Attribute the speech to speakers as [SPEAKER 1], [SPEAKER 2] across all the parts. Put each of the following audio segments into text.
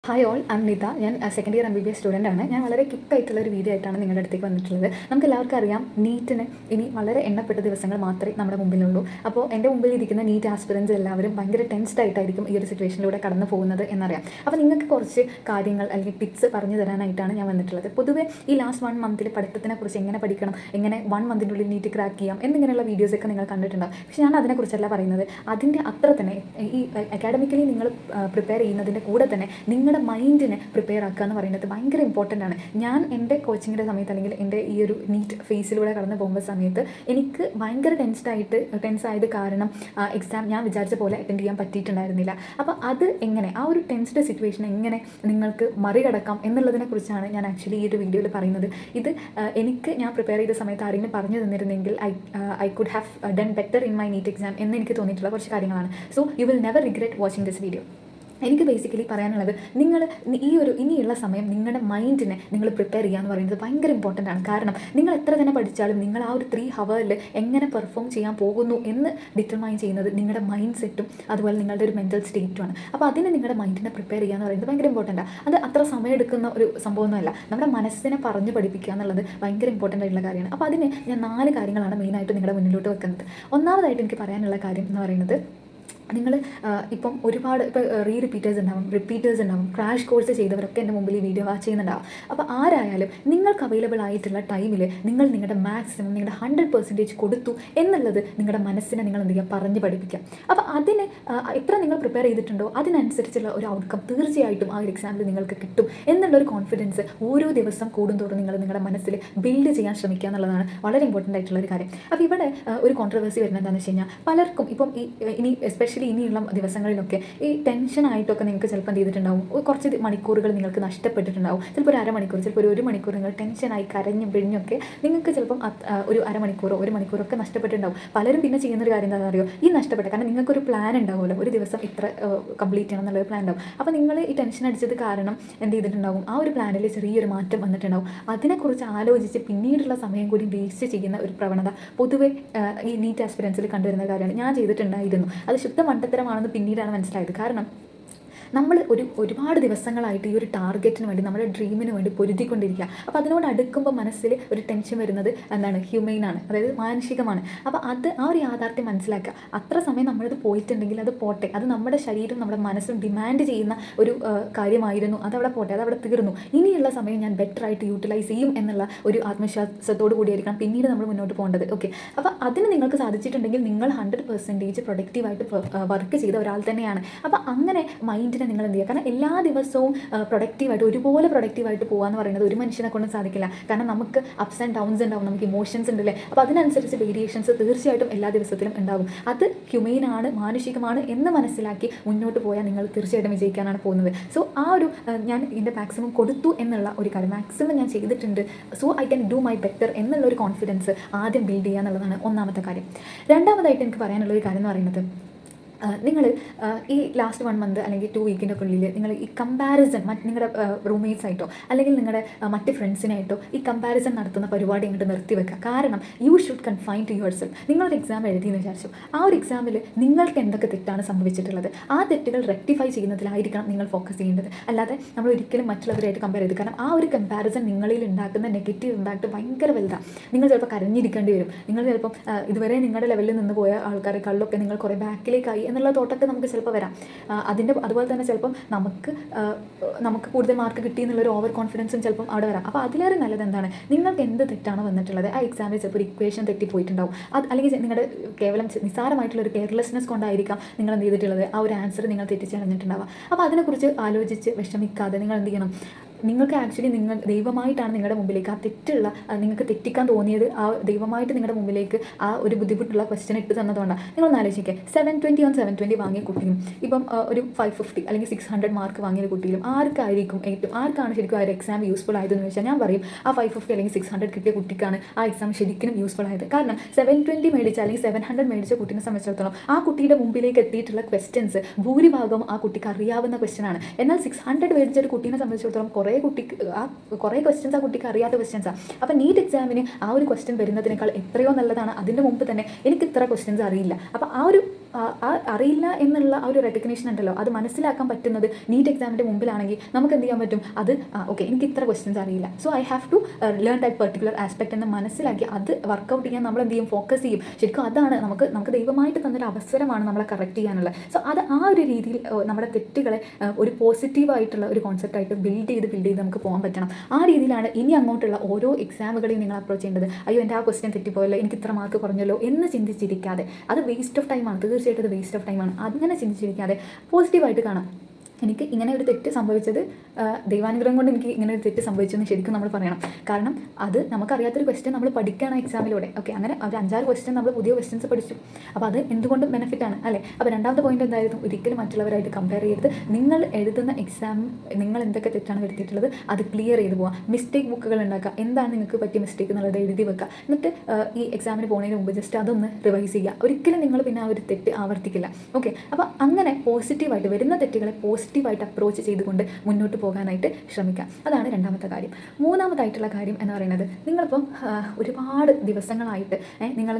[SPEAKER 1] Hi all, അമ്നിത. ഞാൻ second year MBBS student ആണ്. ഞാൻ വളരെ ക്വിക്കായിട്ടുള്ള ഒരു വീഡിയോ ആയിട്ടാണ് നിങ്ങളുടെ അടുത്തേക്ക് വന്നിട്ടുള്ളത്. നമുക്ക് എല്ലാവർക്കും അറിയാം, നീറ്റിന് ഇനി വളരെ എണ്ണപ്പെട്ട ദിവസങ്ങൾ മാത്രമേ നമ്മുടെ മുമ്പിലുള്ളൂ. അപ്പോൾ എൻ്റെ മുമ്പിൽ ഇരിക്കുന്ന നീറ്റ് ആസ്പിറൻസ് എല്ലാവരും ഭയങ്കര ടെൻസ്ഡ് ആയിട്ടായിരിക്കും ഈ ഒരു സിറ്റുവേഷനിലൂടെ കടന്നു പോകുന്നത് എന്നറിയാം. അപ്പോൾ നിങ്ങൾക്ക് കുറച്ച് കാര്യങ്ങൾ അല്ലെങ്കിൽ ടിപ്സ് പറഞ്ഞു തരാനായിട്ടാണ് ഞാൻ വന്നിട്ടുള്ളത്. പൊതുവെ ഈ ലാസ്റ്റ് 1 മന്തിൽ പഠിത്തത്തിനെക്കുറിച്ച് എങ്ങനെ പഠിക്കണം, എങ്ങനെ 1 മന്തിൻ്റെ ഉള്ളിൽ നീറ്റ് ക്രാക്ക് ചെയ്യാം എന്നിങ്ങനെയുള്ള വീഡിയോസൊക്കെ നിങ്ങൾ കണ്ടിട്ടുണ്ടാകും. പക്ഷേ ഞാൻ അതിനെക്കുറിച്ചല്ല പറയുന്നത്. അതിൻ്റെ അത്ര തന്നെ ഈ അക്കാഡമിക്കലി നിങ്ങൾ പ്രിപ്പയർ ചെയ്യുന്നതിൻ്റെ കൂടെ തന്നെ നിങ്ങളുടെ മൈൻഡിനെ പ്രിപ്പയർ ആക്കുക എന്ന് പറയുന്നത് ഭയങ്കര ഇമ്പോർട്ടൻ്റ് ആണ്. ഞാൻ എൻ്റെ കോച്ചിങ്ങിൻ്റെ സമയത്ത് അല്ലെങ്കിൽ എൻ്റെ ഈ ഒരു നീറ്റ് ഫേസിലൂടെ കടന്നു പോകുന്ന സമയത്ത് എനിക്ക് ഭയങ്കര ടെൻസ് ആയത് കാരണം എക്സാം ഞാൻ വിചാരിച്ച പോലെ അറ്റൻഡ് ചെയ്യാൻ പറ്റിയിട്ടുണ്ടായിരുന്നില്ല. അപ്പോൾ അത് എങ്ങനെ, ആ ഒരു ടെൻസ്ഡ് സിറ്റുവേഷൻ എങ്ങനെ നിങ്ങൾക്ക് മറികടക്കാം എന്നുള്ളതിനെ കുറിച്ചാണ് ഞാൻ ആക്ച്വലി ഈ ഒരു വീഡിയോയിൽ പറയുന്നത്. ഇത് ഞാൻ പ്രിപ്പയർ ചെയ്ത സമയത്ത് ആരെങ്കിലും പറഞ്ഞു തന്നിരുന്നെങ്കിൽ I could have done better in my NEET exam എന്ന് എനിക്ക് തോന്നിയിട്ടുള്ള കുറച്ച് കാര്യങ്ങളാണ്. So you will never regret watching this video. എനിക്ക് ബേസിക്കലി പറയാനുള്ളത്, നിങ്ങൾ ഇനിയുള്ള സമയം നിങ്ങളുടെ മൈൻഡിനെ നിങ്ങൾ പ്രിപ്പയർ ചെയ്യുക എന്ന് പറയുന്നത് ഭയങ്കര ഇമ്പോർട്ടൻ്റ് ആണ്. കാരണം നിങ്ങൾ എത്ര തന്നെ പഠിച്ചാലും നിങ്ങൾ ആ ഒരു 3 ഹവറിൽ എങ്ങനെ പെർഫോം ചെയ്യാൻ പോകുന്നു എന്ന് ഡിറ്റർമൈൻ ചെയ്യുന്നത് നിങ്ങളുടെ മൈൻഡ് സെറ്റും അതുപോലെ നിങ്ങളുടെ ഒരു മെൻറ്റൽ സ്റ്റേറ്റുമാണ്. അപ്പോൾ അതിന് നിങ്ങളുടെ മൈൻഡിനെ പ്രിപ്പയർ ചെയ്യുക എന്ന് പറയുന്നത് ഭയങ്കര ഇമ്പോർട്ടൻ്റ് ആണ്. അത് അത്ര സമയമെടുക്കുന്ന ഒരു സംഭവമൊന്നുമല്ല. നമ്മുടെ മനസ്സിനെ പറഞ്ഞു പഠിപ്പിക്കുക എന്നുള്ളത് ഭയങ്കര ഇമ്പോർട്ടൻ്റ് ആയിട്ടുള്ള കാര്യമാണ്. അപ്പോൾ അതിന് ഞാൻ 4 കാര്യങ്ങളാണ് മെയിനായിട്ട് നിങ്ങളുടെ മുന്നിലോട്ട് വെക്കുന്നത്. ഒന്നാമതായിട്ട് എനിക്ക് പറയാനുള്ള കാര്യം എന്ന് പറയുന്നത്, നിങ്ങൾ ഇപ്പം ഒരുപാട് റിപ്പീറ്റേഴ്സ് ഉണ്ടാവും, ക്രാഷ് കോഴ്സ് ചെയ്തവരൊക്കെ എൻ്റെ മുമ്പിൽ ഈ വീഡിയോ വാച്ച് ചെയ്യുന്നുണ്ടാവും. അപ്പോൾ ആരായാലും നിങ്ങൾക്ക് അവൈലബിൾ ആയിട്ടുള്ള ടൈമിൽ നിങ്ങൾ നിങ്ങളുടെ മാക്സിമം നിങ്ങളുടെ 100% കൊടുത്തു എന്നുള്ളത് നിങ്ങളുടെ മനസ്സിനെ നിങ്ങൾ എന്ത് ചെയ്യുക, പറഞ്ഞ് പഠിപ്പിക്കുക. അപ്പോൾ അതിന് എത്ര നിങ്ങൾ പ്രിപ്പയർ ചെയ്തിട്ടുണ്ടോ അതിനനുസരിച്ചുള്ള ഒരു ഔട്ട്കം തീർച്ചയായിട്ടും ആ ഒരു എക്സാമിൽ നിങ്ങൾക്ക് കിട്ടും എന്നുള്ളൊരു കോൺഫിഡൻസ് ഓരോ ദിവസം കൂടുന്തോറും നിങ്ങൾ നിങ്ങളുടെ മനസ്സിൽ ബിൽഡ് ചെയ്യാൻ ശ്രമിക്കുക എന്നുള്ളതാണ് വളരെ ഇമ്പോർട്ടൻ്റ് ആയിട്ടുള്ള ഒരു കാര്യം. അപ്പോൾ ഇവിടെ ഒരു കോൺട്രവേഴ്സി വരുന്നത് എന്താണെന്ന് വെച്ച് കഴിഞ്ഞാൽ, പലർക്കും ഇപ്പം ഇനി എസ്പെഷ്യലി ഇനിയുള്ള ദിവസങ്ങളിലൊക്കെ ഈ ടെൻഷനായിട്ടൊക്കെ നിങ്ങൾക്ക് ചിലപ്പോൾ എന്ത് ചെയ്തിട്ടുണ്ടാവും, കുറച്ച് മണിക്കൂറുകൾ നിങ്ങൾക്ക് നഷ്ടപ്പെട്ടിട്ടുണ്ടാവും. ചിലപ്പോൾ ഒരു അരമണിക്കൂർ, ചിലപ്പോൾ ഒരു മണിക്കൂർ നിങ്ങൾ ടെൻഷനായി കരഞ്ഞും പിഴിഞ്ഞൊക്കെ നിങ്ങൾക്ക് ചിലപ്പം ഒരു അരമണിക്കൂറോ 1 മണിക്കൂറൊക്കെ നഷ്ടപ്പെട്ടിട്ടുണ്ടാവും. പലരും പിന്നെ ചെയ്യുന്നൊരു കാര്യം എന്താണെന്ന് അറിയോ, ഈ നഷ്ടപ്പെട്ട കാരണം നിങ്ങൾക്കൊരു പ്ലാൻ ഉണ്ടാവുമല്ലോ, ഒരു ദിവസം ഇത്ര കംപ്ലീറ്റ് ചെയ്യണം എന്നുള്ളൊരു പ്ലാൻ ഉണ്ടാവും. അപ്പോൾ നിങ്ങൾ ഈ ടെൻഷൻ അടിച്ചത് കാരണം എന്ത് ചെയ്തിട്ടുണ്ടാവും, ആ ഒരു പ്ലാനിൽ ചെറിയൊരു മാറ്റം വന്നിട്ടുണ്ടാവും. അതിനെക്കുറിച്ച് ആലോചിച്ച് പിന്നീടുള്ള സമയം കൂടി വേസ്റ്റ് ചെയ്യുന്ന ഒരു പ്രവണത പൊതുവെ ഈ നീറ്റ് ആസ്പിറൻസിൽ കണ്ടുവരുന്ന കാര്യമാണ്. ഞാൻ ചെയ്തിട്ടുണ്ടായിരുന്നു. അത് ശുദ്ധ മണ്ടത്തരമാണെന്ന് പിന്നീടാണ് മനസ്സിലായത്. കാരണം നമ്മൾ ഒരുപാട് ദിവസങ്ങളായിട്ട് ഈ ഒരു ടാർഗറ്റിന് വേണ്ടി, നമ്മുടെ ഡ്രീമിന് വേണ്ടി പൊരുതിക്കൊണ്ടിരിക്കുക. അപ്പോൾ അതിനോട് അടുക്കുമ്പോൾ മനസ്സിൽ ഒരു ടെൻഷൻ വരുന്നത് എന്താണ്, ഹ്യൂമെയിനാണ്, അതായത് മാനസികമാണ്. അപ്പോൾ ആ ഒരു യാഥാർത്ഥ്യം മനസ്സിലാക്കുക. അത്ര സമയം നമ്മളത് പോയിട്ടുണ്ടെങ്കിൽ അത് പോട്ടെ, അത് നമ്മുടെ ശരീരം നമ്മുടെ മനസ്സും ഡിമാൻഡ് ചെയ്യുന്ന ഒരു കാര്യമായിരുന്നു, അതവിടെ പോട്ടെ, അതവിടെ തീർന്നു. ഇനിയുള്ള സമയം ഞാൻ ബെറ്ററായിട്ട് യൂട്ടിലൈസ് ചെയ്യും എന്നുള്ള ഒരു ആത്മവിശ്വാസത്തോടു കൂടിയായിരിക്കണം പിന്നീട് നമ്മൾ മുന്നോട്ട് പോകേണ്ടത്. ഓക്കെ, അപ്പോൾ അതിന് നിങ്ങൾക്ക് സാധിച്ചിട്ടുണ്ടെങ്കിൽ നിങ്ങൾ 100% പ്രൊഡക്റ്റീവായിട്ട് വർക്ക് ചെയ്ത ഒരാൾ തന്നെയാണ്. അപ്പോൾ അങ്ങനെ മൈൻഡിനെ നിങ്ങൾ എന്ത് ചെയ്യുക, കാരണം എല്ലാ ദിവസവും പ്രൊഡക്റ്റീവായിട്ട് ഒരുപോലെ പ്രൊഡക്റ്റീവായിട്ട് പോകുക പറയുന്നത് ഒരു മനുഷ്യനെ കൊണ്ടും സാധിക്കില്ല. കാരണം നമുക്ക് അപ്സ് ആൻഡ് ഡൗൺസ് ഉണ്ടാവും, നമുക്ക് ഇമോഷൻസ് ഉണ്ടല്ലേ. അപ്പോൾ അതിനനുസരിച്ച് വേരിയേഷൻസ് തീർച്ചയായിട്ടും എല്ലാ ദിവസത്തിലും ഉണ്ടാകും. അത് ഹ്യൂമെയിനാണ്, മാനുഷികമാണ് എന്ന് മനസ്സിലാക്കി മുന്നോട്ട് പോയാൽ നിങ്ങൾ തീർച്ചയായിട്ടും വിജയിക്കാനാണ് പോകുന്നത്. സോ ആ ഒരു ഞാൻ എൻ്റെ മാക്സിമം കൊടുത്തു എന്നുള്ള ഒരു കാര്യം, മാക്സിമം ഞാൻ ചെയ്തിട്ടുണ്ട്, so I can do my better എന്നുള്ള ഒരു കോൺഫിഡൻസ് ആദ്യം ബിൽഡ് ചെയ്യുക എന്നുള്ളതാണ് ഒന്നാമത്തെ കാര്യം. രണ്ടാമതായിട്ട് എനിക്ക് പറയാനുള്ള ഒരു കാര്യം എന്ന് പറയുന്നത്, നിങ്ങൾ ഈ ലാസ്റ്റ് 1 മന്ത് അല്ലെങ്കിൽ 2 വീക്കിൻ്റെ ഉള്ളിൽ നിങ്ങൾ ഈ കമ്പാരിസൺ നിങ്ങളുടെ റൂംമേറ്റ്സ് ആയിട്ടോ അല്ലെങ്കിൽ നിങ്ങളുടെ മറ്റ് ഫ്രണ്ട്സിനായിട്ടോ ഈ കമ്പാരിസൺ നടത്തുന്ന പരിപാടി അങ്ങോട്ട് നിർത്തിവെക്കുക. കാരണം you should confine to yourself. നിങ്ങളൊരു എക്സാം എഴുതിയെന്ന് വിചാരിച്ചു, ആ ഒരു എക്സാമിൽ നിങ്ങൾക്ക് എന്തൊക്കെ തെറ്റാണ് സംഭവിച്ചിട്ടുള്ളത്, ആ തെറ്റുകൾ റെക്ടിഫൈ ചെയ്യുന്നതിലായിരിക്കണം നിങ്ങൾ ഫോക്കസ് ചെയ്യേണ്ടത്. അല്ലാതെ നമ്മൾ ഒരിക്കലും മറ്റുള്ളവരായിട്ട് കമ്പയർ ചെയ്ത്, കാരണം ആ ഒരു കമ്പാരിസൺ നിങ്ങളിൽ ഉണ്ടാക്കുന്ന നെഗറ്റീവ് ഇമ്പാക്റ്റ് ഭയങ്കര വലുതാണ്. നിങ്ങൾ ചിലപ്പോൾ കരഞ്ഞിരിക്കേണ്ടി വരും. നിങ്ങൾ ചിലപ്പം ഇതുവരെ നിങ്ങളുടെ ലെവലിൽ നിന്ന് പോയ ആൾക്കാരെക്കാളിലൊക്കെ നിങ്ങൾ കുറേ ബാക്കിലേക്കായി എന്നുള്ള തോട്ടൊക്കെ നമുക്ക് ചിലപ്പോൾ വരാം. അതുപോലെ തന്നെ ചിലപ്പം നമുക്ക് കൂടുതൽ മാർക്ക് കിട്ടി എന്നുള്ളൊരു ഓവർ കോൺഫിഡൻസും ചിലപ്പം അവിടെ വരാം. അപ്പോൾ അതിലേറെ നല്ലത് എന്താണ്, നിങ്ങൾക്ക് എന്ത് തെറ്റാണ് വന്നിട്ടുള്ളത്, ആ എക്സാമിൽ ചിലപ്പോൾ ഒരു ഇക്വേഷൻ തെറ്റിപ്പോയിട്ടുണ്ടാവും, അല്ലെങ്കിൽ നിങ്ങളുടെ കേവലം നിസ്സാരമായിട്ടുള്ളൊരു കെയർലെസ്നെസ് കൊണ്ടായിരിക്കാം നിങ്ങൾ എന്ത് ചെയ്തിട്ടുള്ളത്, ആ ഒരു ആൻസർ നിങ്ങൾ തെറ്റിച്ചറിഞ്ഞിട്ടുണ്ടാവുക. അപ്പോൾ അതിനെക്കുറിച്ച് ആലോചിച്ച് വിഷമിക്കാതെ നിങ്ങൾ എന്ത് ചെയ്യണം, നിങ്ങൾക്ക് ആക്ച്വലി നിങ്ങൾ ദൈവമായിട്ടാണ് നിങ്ങളുടെ മുമ്പിലേക്ക് ആ തെറ്റുള്ള, നിങ്ങൾക്ക് തെറ്റിക്കാൻ തോന്നിയത് ആ ദൈവമായിട്ട് നിങ്ങളുടെ മുമ്പിലേക്ക് ആ ഒരു ബുദ്ധിമുട്ടുള്ള ക്വസ്റ്റ്യൻ ഇട്ട് തന്നതുകൊണ്ടാണ്. നിങ്ങളൊന്ന് ആലോചിക്കുക, 720 on 720 വാങ്ങിയ കുട്ടിയും ഇപ്പം ഒരു 550 അല്ലെങ്കിൽ 600 മാർക്ക് വാങ്ങിയ കുട്ടിയിലും ആർക്കാണ് ശരിക്കും ആ ഒരു എക്സാം യൂസ്ഫുൾ ആയതെന്ന് വെച്ചാൽ ഞാൻ പറയും ആ 550 അല്ലെങ്കിൽ 600 കിട്ടിയ കുട്ടിക്കാണ് ആ എക്സാം ശരിക്കും യൂസ്ഫുൾ ആയത്. കാരണം 720 മേടിച്ച അല്ലെങ്കിൽ 700 മേടിച്ച കുട്ടീനെ സംബന്ധിച്ചിടത്തോളം ആ കുട്ടിയുടെ മുമ്പിലേക്ക് എത്തിയിട്ടുള്ള ക്വസ്റ്റ്യൻസ് ഭൂരിഭാഗം ആ കുട്ടിക്ക് അറിയാവുന്ന ക്വസ്റ്റ്യനാണ്. എന്നാൽ 600 മേടിച്ച ഒരു കുട്ടീനെ സംബന്ധിച്ചിടത്തോളം കുറേ ക്വസ്റ്റ്യൻസ് ആ കുട്ടിക്ക് അറിയാത്ത ക്വസ്റ്റ്യൻസാണ്. അപ്പോൾ നീറ്റ് എക്സാമിന് ആ ഒരു ക്വസ്റ്റ്യൻ വരുന്നതിനേക്കാൾ എത്രയോ നല്ലതാണ് അതിൻ്റെ മുമ്പ് തന്നെ എനിക്ക് ഇത്ര ക്വസ്റ്റ്യൻസ് അറിയില്ല, അപ്പോൾ ആ ഒരു അറിയില്ല എന്നുള്ള ആ ഒരു റെക്കഗ്നേഷൻ ഉണ്ടല്ലോ, അത് മനസ്സിലാക്കാൻ പറ്റുന്നത് നീറ്റ് എക്സാമിൻ്റെ മുമ്പിലാണെങ്കിൽ നമുക്ക് എന്ത് ചെയ്യാൻ പറ്റും, അത് ഓക്കെ എനിക്ക് ഇത്ര ക്വസ്റ്റ്യൻസ് അറിയില്ല, so I have to learn that particular aspect എന്ന് മനസ്സിലാക്കി അത് വർക്കൗട്ട് ചെയ്യാൻ നമ്മൾ എന്ത് ചെയ്യും, ഫോക്കസ് ചെയ്യും. ശരിക്കും അതാണ് നമുക്ക് ദൈവമായിട്ട് തന്നൊരു അവസരമാണ് നമ്മളെ കറക്റ്റ് ചെയ്യാനുള്ളത്. സോ അത് ആ ഒരു രീതിയിൽ നമ്മുടെ തെറ്റുകളെ ഒരു പോസിറ്റീവായിട്ടുള്ള ഒരു കോൺസെപ്റ്റായിട്ട് ബിൽഡ് ചെയ്ത് നമുക്ക് പോകാൻ പറ്റണം. ആ രീതിയിലാണ് ഇനി അങ്ങോട്ടുള്ള ഓരോ എക്സാമുകളെയും നിങ്ങൾ അപ്രോച്ച് ചെയ്യേണ്ടത്. അയ്യോ എൻ്റെ ആ ക്വസ്റ്റ്യൻ തെറ്റിപ്പോയല്ലോ, എനിക്ക് ഇത്ര മാർക്ക് കുറഞ്ഞല്ലോ എന്ന് ചിന്തിച്ചിരിക്കാതെ, അത് വേസ്റ്റ് ഓഫ് ടൈമാണ്, തീർച്ചയായിട്ടും അത് വേസ്റ്റ് ഓഫ് ടൈമാണ്. അങ്ങനെ ചിന്തിച്ചിരിക്കാതെ പോസിറ്റീവായിട്ട് കാണാം. എനിക്ക് ഇങ്ങനെ ഒരു തെറ്റ് സംഭവിച്ചത് ദൈവാനുഗ്രഹം കൊണ്ട് എനിക്ക് ഇങ്ങനെ ഒരു തെറ്റ് സംഭവിച്ചെന്ന് ശരിക്കും നമ്മൾ പറയണം. കാരണം അത് നമുക്കറിയാത്തൊരു ക്വസ്റ്റ്യൻ നമ്മൾ പഠിക്കുകയാണ് എക്സാമിലൂടെ. ഓക്കെ, അങ്ങനെ ഒരു 5-6 ക്വസ്റ്റ്യൻ നമ്മൾ പുതിയ ക്വസ്റ്റ്യൻസ് പഠിച്ചു. അപ്പോൾ അത് എന്തുകൊണ്ടും ബെനിഫിറ്റാണ് അല്ലേ. അപ്പോൾ രണ്ടാമത്തെ പോയിന്റ് എന്തായിരുന്നു, ഒരിക്കലും മറ്റുള്ളവരായിട്ട് കമ്പയർ ചെയ്യരുത്. നിങ്ങൾ എഴുതുന്ന എക്സാം നിങ്ങൾ എന്തൊക്കെ തെറ്റാണ് വരുത്തിയിട്ടുള്ളത് അത് ക്ലിയർ ചെയ്ത് പോകാം. മിസ്റ്റേക്ക് ബുക്കുകൾ ഉണ്ടാക്കുക, എന്താണ് നിങ്ങൾക്ക് പറ്റിയ മിസ്റ്റേക്ക് എന്നുള്ളത് എഴുതി വെക്കുക. എന്നിട്ട് ഈ എക്സാമിന് പോകുന്നതിന് മുമ്പ് ജസ്റ്റ് അതൊന്ന് റിവൈസ് ചെയ്യുക. ഒരിക്കലും നിങ്ങൾ പിന്നെ ആ ഒരു തെറ്റ് ആവർത്തിക്കില്ല. ഓക്കെ, അപ്പോൾ അങ്ങനെ പോസിറ്റീവായിട്ട് വരുന്ന തെറ്റുകളെ പോസിറ്റീവായിട്ട് അപ്രോച്ച് ചെയ്തുകൊണ്ട് മുന്നോട്ട് പോകാനായിട്ട് ശ്രമിക്കാം. അതാണ് രണ്ടാമത്തെ കാര്യം. മൂന്നാമതായിട്ടുള്ള കാര്യം എന്ന് പറയുന്നത്, നിങ്ങളിപ്പം ഒരുപാട് ദിവസങ്ങളായിട്ട് നിങ്ങൾ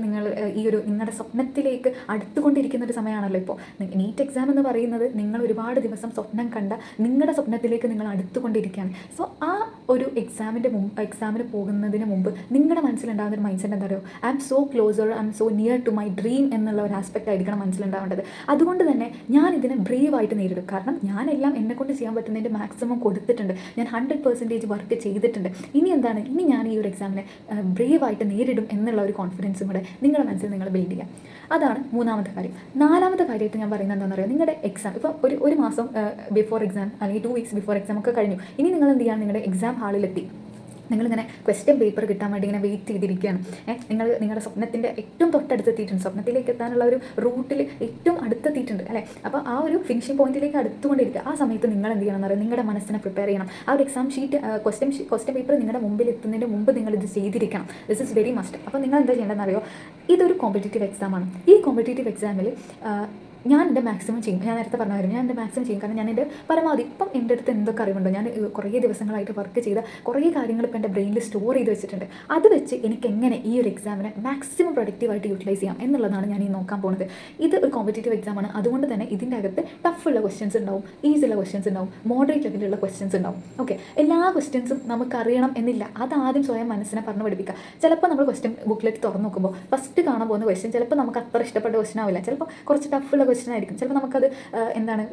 [SPEAKER 1] ഈ ഒരു നിങ്ങളുടെ സ്വപ്നത്തിലേക്ക് അടുത്തുകൊണ്ടിരിക്കുന്ന ഒരു സമയമാണല്ലോ ഇപ്പോൾ. നീറ്റ് എക്സാം എന്ന് പറയുന്നത് നിങ്ങൾ ഒരുപാട് ദിവസം സ്വപ്നം കണ്ട നിങ്ങളുടെ സ്വപ്നത്തിലേക്ക് നിങ്ങൾ അടുത്തുകൊണ്ടിരിക്കുകയാണ്. സോ ആ ഒരു എക്സാമിന് പോകുന്നതിന് മുമ്പ് നിങ്ങളുടെ മനസ്സിലുണ്ടാകുന്ന ഒരു മൈൻഡ് സെറ്റ് എന്താ പറയുക, I'm so closer, I'm so near to my dream എന്നുള്ള ഒരു ആസ്പെക്റ്റ് ആയിരിക്കണം മനസ്സിലുണ്ടാവേണ്ടത്. അതുകൊണ്ട് തന്നെ ഞാൻ ഇതിനെ ബ്രേവായിട്ട് നേരിടും. കാരണം ഞാനെല്ലാം എന്നെക്കൊണ്ട് ചെയ്യാൻ പറ്റുന്നതിൻ്റെ മാക്സിമം കൊടുത്തിട്ടുണ്ട്, ഞാൻ 100% വർക്ക് ചെയ്തിട്ടുണ്ട്. ഇനി എന്താണ്, ഇനി ഞാൻ ഈ ഒരു എക്സാമിനെ ബ്രേവായിട്ട് നേരിടും എന്നുള്ള ഒരു കോൺഫിഡൻസും കൂടെ നിങ്ങളുടെ മനസ്സിൽ നിങ്ങൾ ബിൽഡ് ചെയ്യാം. അതാണ് മൂന്നാമത്തെ കാര്യം. നാലാമത്തെ കാര്യമായിട്ട് ഞാൻ പറയുന്നത് എന്താണെന്ന് പറയുക, നിങ്ങളുടെ എക്സാം ഇപ്പോൾ ഒരു മാസം ബിഫോർ എക്സാം അല്ലെങ്കിൽ 2 വീക്സ് ബിഫോർ എക്സാം ഒക്കെ കഴിഞ്ഞു. ഇനി നിങ്ങൾ എന്ത് ചെയ്യുക, നിങ്ങളുടെ എക്സാം ഹാളിലെത്തി നിങ്ങളിങ്ങനെ ക്വസ്റ്റ്യൻ പേപ്പർ കിട്ടാൻ വേണ്ടി ഇങ്ങനെ വെയിറ്റ് ചെയ്തിരിക്കുകയാണ്. നിങ്ങളുടെ സ്വപ്നത്തിൻ്റെ ഏറ്റവും തൊട്ടടുത്തെത്തിയിട്ടുണ്ട്, സ്വപ്നത്തിലേക്ക് എത്താനുള്ള ഒരു റൂട്ടിൽ ഏറ്റവും അടുത്തെത്തിയിട്ടുണ്ട് അല്ലേ. അപ്പോൾ ആ ഒരു ഫിനിഷിംഗ് പോയിന്റിലേക്ക് അടുത്തുകൊണ്ടിരിക്കുക. ആ സമയത്ത് നിങ്ങൾ എന്ത് ചെയ്യണം എന്ന് പറയുന്നത്, നിങ്ങളുടെ മനസ്സിനെ പ്രിപ്പയർ ചെയ്യണം. ആ ഒരു എക്സാം ഷീറ്റ് ക്വസ്റ്റ്യൻ പേപ്പർ നിങ്ങളുടെ മുമ്പിൽ എത്തുന്നതിന് മുമ്പ് നിങ്ങളിത് ചെയ്തിരിക്കണം. This is very must. അപ്പോൾ നിങ്ങൾ എന്താ ചെയ്യേണ്ടതെന്ന് അറിയോ, ഇതൊരു കോമ്പറ്റേറ്റീവ് എക്സാമാണ്. ഈ കോമ്പറ്റേറ്റീവ് എക്സാമിൽ ഞാൻ എൻ്റെ മാക്സിമം ചെയ്യും. ഞാൻ നേരത്തെ പറഞ്ഞ കാര്യം, ഞാൻ എൻ്റെ മാക്സിമം ചെയ്യും. കാരണം ഞാൻ എൻ്റെ പരമാവധി ഇപ്പം എൻ്റെ അടുത്ത് എന്തൊക്കെ അറിവുണ്ടോ, ഞാൻ കുറേ ദിവസങ്ങളായിട്ട് വർക്ക് ചെയ്ത കുറേ കാര്യങ്ങൾ ഇപ്പോൾ എൻ്റെ ബ്രെയിനിൽ സ്റ്റോർ ചെയ്ത് വെച്ചിട്ടുണ്ട്. അത് വെച്ച് എനിക്ക് എങ്ങനെ ഈ ഒരു എക്സാമിനെ മാക്സിമം പ്രൊഡക്റ്റീവായിട്ട് യൂട്ടിലൈസ് ചെയ്യാം എന്നുള്ളതാണ് ഞാൻ ഈ നോക്കാൻ പോകുന്നത്. ഇത് ഒരു കോമ്പറ്റേറ്റീവ് എക്സാമാണ്. അതുകൊണ്ട് തന്നെ ഇതിൻ്റെ അകത്ത് ടഫുള്ള ക്വസ്റ്റ്യൻസ് ഉണ്ടാവും, ഈസിയുള്ള ക്വസ്റ്റ്യൻസ് ഉണ്ടാവും, മോഡറേറ്റ് ലെവലിലുള്ള ക്വസ്റ്റ്യൻസ് ഉണ്ടാവും. ഓക്കെ, എല്ലാ ക്വസ്റ്റ്യൻസും നമുക്കറിയണം എന്നില്ല. അതാദ്യം സ്വയം മനസ്സിനെ പറഞ്ഞു പഠിപ്പിക്കുക. ചിലപ്പോൾ നമ്മൾ ക്വസ്റ്റ്യൻ ബുക്കിലേക്ക് തുറന്നു നോക്കുമ്പോൾ ഫസ്റ്റ് കാണാൻ പോകുന്ന ക്വസ്റ്റ്യൻ ചിലപ്പോൾ നമുക്ക് അത്ര ഇഷ്ടപ്പെട്ട ക്വസ്റ്റ്യൻ ആവില്ല, ചിലപ്പോൾ കുറച്ച് ടഫുള്ള ക്വസ്റ്റ്യൻ ആയിരിക്കും, ചിലപ്പോൾ നമുക്കത്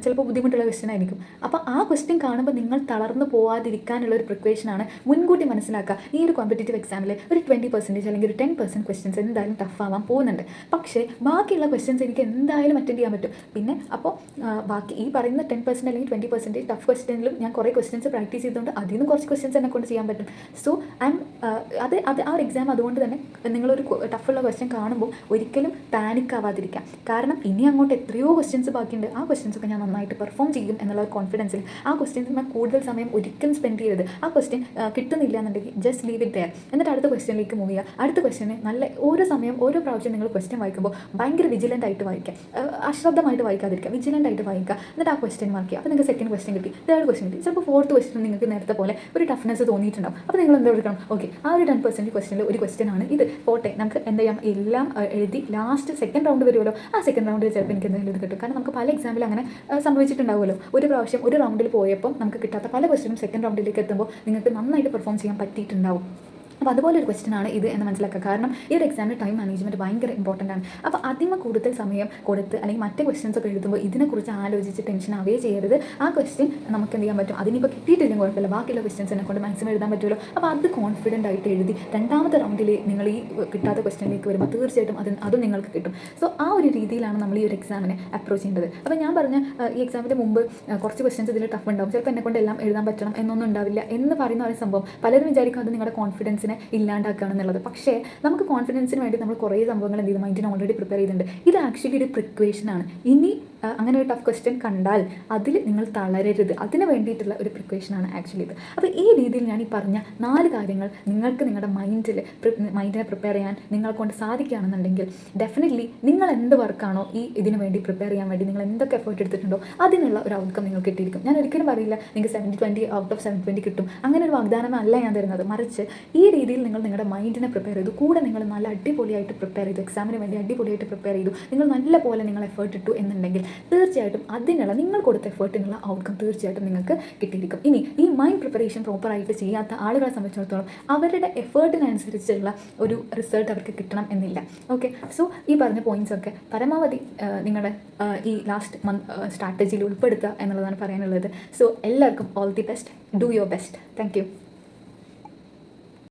[SPEAKER 1] ചിലപ്പോൾ ബുദ്ധിമുട്ടുള്ള ക്വസ്റ്റ്യൻ ആയിരിക്കും. അപ്പോൾ ആ ക്വസ്റ്റ്യൻ കാണുമ്പോൾ നിങ്ങൾ തളർന്നു പോകാതിരിക്കാനുള്ള ഒരു പ്രിപ്പറേഷനാണ് മുൻകൂട്ടി മനസ്സിലാക്കുക. ഈ ഒരു കോമ്പറ്റേറ്റീവ് എക്സാമിൽ ഒരു 20% അല്ലെങ്കിൽ ഒരു 10% ക്വസ്റ്റ്യൻസ് എന്തായാലും ടഫ് ആവാൻ പോകുന്നുണ്ട്. പക്ഷേ ബാക്കിയുള്ള ക്വസ്റ്റ്യൻസ് എനിക്ക് എന്തായാലും അറ്റൻഡ് ചെയ്യാൻ പറ്റും. പിന്നെ അപ്പോൾ ബാക്കി ഈ പറയുന്ന 10% അല്ലെങ്കിൽ 20% ടഫ് ക്വസ്റ്റ്യനിലും ഞാൻ കുറേ ക്വസ്റ്റ്യൻസ് പ്രാക്ടീസ് ചെയ്തുകൊണ്ട് അതിൽ നിന്ന് കുറച്ച് ക്വസ്റ്റ്യൻസ് എന്നെ കൊണ്ട് ചെയ്യാൻ പറ്റും. സോ അത് ആ ഒരു എക്സാം അതുകൊണ്ട് തന്നെ നിങ്ങളൊരു ടഫുള്ള ക്വസ്റ്റ്യൻ കാണുമ്പോൾ ഒരിക്കലും പാനിക് ആവാതിരിക്കാം. കാരണം ഇനി അങ്ങോട്ട് എത്രയോ ക്വസ്റ്റ്യൻസ് ബാക്കിയുണ്ട്. ആ ക്വസ്റ്റ്യൻസൊക്കെ ഞാൻ നന്നായിട്ട് പെർഫോം ചെയ്യും എന്നുള്ള ഒരു കോൺഫിഡൻസിൽ ആ ക്വസ്റ്റ്യൻസ് ഞാൻ കൂടുതൽ സമയം ഒരിക്കലും സ്പെൻഡ് ചെയ്യരുത്. ആ ക്വസ്റ്റ്യൻ കിട്ടുന്നില്ല എന്നുണ്ടെങ്കിൽ ജസ്റ്റ് ലീവ് ഇറ്റ് ദെയർ. എന്നിട്ട് അടുത്ത ക്വസ്റ്റ്യനിലേക്ക് മൂവ് ചെയ്യുക. അടുത്ത ക്വസ്റ്റ്യന് നല്ല ഓരോ പ്രാവശ്യം നിങ്ങൾ ക്വസ്റ്റ്യൻ വായിക്കുമ്പോൾ ഭയങ്കര വിജിലൻ്റ് ആയിട്ട് വായിക്കുക, അശ്രദ്ധമായിട്ട് വായിക്കാതിരിക്കുക, വിജിലൻ്റ് ആയിട്ട് വായിക്കുക. എന്നിട്ട് ആ ക്വസ്റ്റ്യൻ മാർക്ക് ചെയ്യുക. അപ്പോൾ നിങ്ങൾക്ക് സെക്കൻഡ് ക്വസ്റ്റ്യൻ കിട്ടി, തേർഡ് ക്വസ്റ്റ്യൻ കിട്ടി, ചിലപ്പോൾ ഫോർത്ത് ക്വസ്റ്റ്യൻ നിങ്ങൾക്ക് നേരത്തെ പോലെ ഒരു ടഫ്നെസ് തോന്നിയിട്ടുണ്ടാവും. അപ്പോൾ നിങ്ങൾ എന്താ എടുക്കണം, ഓക്കെ ആ ഒരു 10% ക്വസ്റ്റ്യനിൽ ഒരു ക്വസ്റ്റ്യൻ ആണ് ഇത്, പോട്ടെ നമുക്ക് എന്താ ചെയ്യാം, എല്ലാം എഴുതി ലാസ്റ്റ് സെക്കൻഡ് റൗണ്ട് വരുമല്ലോ, ആ സെക്കൻഡ് റൗണ്ടിൽ ചിലപ്പോൾ എനിക്ക് എന്തെങ്കിലും ഇത് കിട്ടും. കാരണം നമുക്ക് പല എക്സാമിൽ അങ്ങനെ സംഭവിച്ചിട്ടുണ്ടാവുമല്ലോ. ഒരു പ്രാവശ്യം ഒരു റൗണ്ടിൽ പോയപ്പോൾ നമുക്ക് കിട്ടാത്ത പല ക്വസ്റ്റ്യനും സെക്കൻഡ് റൗണ്ടിലേക്ക് എത്തുമ്പോൾ നിങ്ങൾക്ക് നന്നായിട്ട് പെർഫോം ചെയ്യാൻ പറ്റിയിട്ടുണ്ടാവും. അപ്പോൾ അതുപോലെ ഒരു ക്വസ്റ്റ്യൻ ആണ് ഇത് എന്ന് മനസ്സിലാക്കുക. കാരണം ഈ ഒരു എക്സാമിന് ടൈം മാനേജ്മെൻറ്റ് ഭയങ്കര ഇമ്പോർട്ടൻ്റ് ആണ്. അപ്പോൾ അതിന് കൂടുതൽ സമയം കൊടുത്ത് അല്ലെങ്കിൽ മറ്റേ ക്വസ്റ്റ്യൻസ് ഒക്കെ എഴുതുമ്പോൾ ഇതിനെക്കുറിച്ച് ആലോചിച്ച് ടെൻഷൻ ആവുകയേ ചെയ്യരുത്. ആ ക്വസ്റ്റ്യൻ നമുക്ക് എന്ത് ചെയ്യാൻ പറ്റും, അതിനിപ്പോൾ കിട്ടിയിട്ടില്ലെങ്കിൽ കുഴപ്പമില്ല, ബാക്കിയുള്ള ക്വസ്റ്റ്യൻസിനെ കൊണ്ട് മാക്സിമം എഴുതാൻ പറ്റുമല്ലോ. അപ്പോൾ അത് കോൺഫിഡൻ്റ് ആയിട്ട് എഴുതി രണ്ടാമത്തെ റൗണ്ടിൽ നിങ്ങൾ ഈ കിട്ടാത്ത ക്വസ്റ്റ്യനിലേക്ക് വരുമ്പോൾ തീർച്ചയായിട്ടും അതും നിങ്ങൾക്ക് കിട്ടും. സോ ആ ഒരു രീതിയിലാണ് നമ്മൾ ഈ ഒരു എക്സാമിനെ അപ്രോച്ച് ചെയ്യേണ്ടത്. അപ്പോൾ ഞാൻ പറഞ്ഞ ഈ എക്സാമിൻ്റെ മുമ്പ് കുറച്ച് ക്വസ്റ്റ്യൻസ് ഇതിൽ ടഫ് ഉണ്ടാവും, ചിലപ്പോൾ എന്നെക്കൊണ്ട് എല്ലാം എഴുതാൻ പറ്റണം എന്നൊന്നും ഉണ്ടാവില്ല എന്ന് പറയുന്ന ഒരു സംഭവം പലരും വിചാരിക്കും അത് നിങ്ങളുടെ കോൺഫിഡൻസിനെ ഇല്ലാണ്ടാക്കുകയാണെന്നുള്ളത്. പക്ഷേ നമുക്ക് കോൺഫിഡൻസിന് വേണ്ടി നമ്മൾ കുറേ സംഭവങ്ങൾ എന്ത് ചെയ്ത് മൈൻഡിനെ ഓൾറെഡി പ്രിപ്പയർ ചെയ്തിട്ടുണ്ട്. ഇത് ആക്ച്വലി ഒരു പ്രിക്വേഷനാണ്. ഇനി അങ്ങനെ ഒരു ടഫ് ക്വസ്റ്റ്യൻ കണ്ടാൽ അതിൽ നിങ്ങൾ തളരരുത്. അതിന് വേണ്ടിയിട്ടുള്ള ഒരു പ്രിപ്പറേഷനാണ് ആക്ച്വലി ഇത്. അപ്പോൾ ഈ രീതിയിൽ ഞാൻ ഈ പറഞ്ഞ 4 കാര്യങ്ങൾ നിങ്ങൾക്ക് നിങ്ങളുടെ മൈൻഡിനെ പ്രിപ്പയർ ചെയ്യാൻ നിങ്ങളെ കൊണ്ട് സാധിക്കുകയാണെന്നുണ്ടെങ്കിൽ ഡെഫിനറ്റ്ലി നിങ്ങൾ എന്ത് വർക്കാണോ ഇതിന് വേണ്ടി പ്രിപ്പയർ ചെയ്യാൻ വേണ്ടി നിങ്ങൾ എന്തൊക്കെ എഫേർട്ട് എടുത്തിട്ടുണ്ടോ അതിനുള്ള ഒരു ഔട്ട്കം നിങ്ങൾക്ക് കിട്ടിയിരിക്കും. ഞാൻ ഒരിക്കലും പറയില്ല നിങ്ങൾക്ക് 70-20 ഔട്ട് ഓഫ് 720 കിട്ടും, അങ്ങനെ ഒരു വാഗ്ദാനമല്ല ഞാൻ തരുന്നത്. മറിച്ച് ഈ രീതിയിൽ നിങ്ങൾ നിങ്ങളുടെ മൈൻഡിനെ പ്രിപ്പയർ ചെയ്തു, കൂടെ നിങ്ങൾ നല്ല അടിപൊളിയായിട്ട് പ്രിപ്പയർ ചെയ്തു, എക്സാമിന് വേണ്ടി അടിപൊളിയായിട്ട് പ്രിപ്പയർ ചെയ്തു, നിങ്ങൾ നല്ല പോലെ നിങ്ങൾ എഫേർട്ട് ഇട്ടു എന്നുണ്ടെങ്കിൽ തീർച്ചയായിട്ടും അതിനുള്ള നിങ്ങൾ കൊടുത്ത എഫേർട്ടിനുള്ള ഔട്ട്കം തീർച്ചയായിട്ടും നിങ്ങൾക്ക് കിട്ടിയിരിക്കും. ഇനി ഈ മൈൻഡ് പ്രിപ്പറേഷൻ പ്രോപ്പറായിട്ട് ചെയ്യാത്ത ആളുകളെ സംബന്ധിച്ചിടത്തോളം അവരുടെ എഫേർട്ടിനനുസരിച്ചുള്ള ഒരു റിസൾട്ട് അവർക്ക് കിട്ടണം എന്നില്ല. ഓക്കെ, സോ ഈ പറഞ്ഞ പോയിൻറ്റ്സൊക്കെ പരമാവധി നിങ്ങളുടെ ഈ ലാസ്റ്റ് മന്ത് സ്ട്രാറ്റജിയിൽ ഉൾപ്പെടുത്തുക എന്നുള്ളതാണ് പറയാനുള്ളത്. സോ എല്ലാവർക്കും all the best, do your best. Thank you.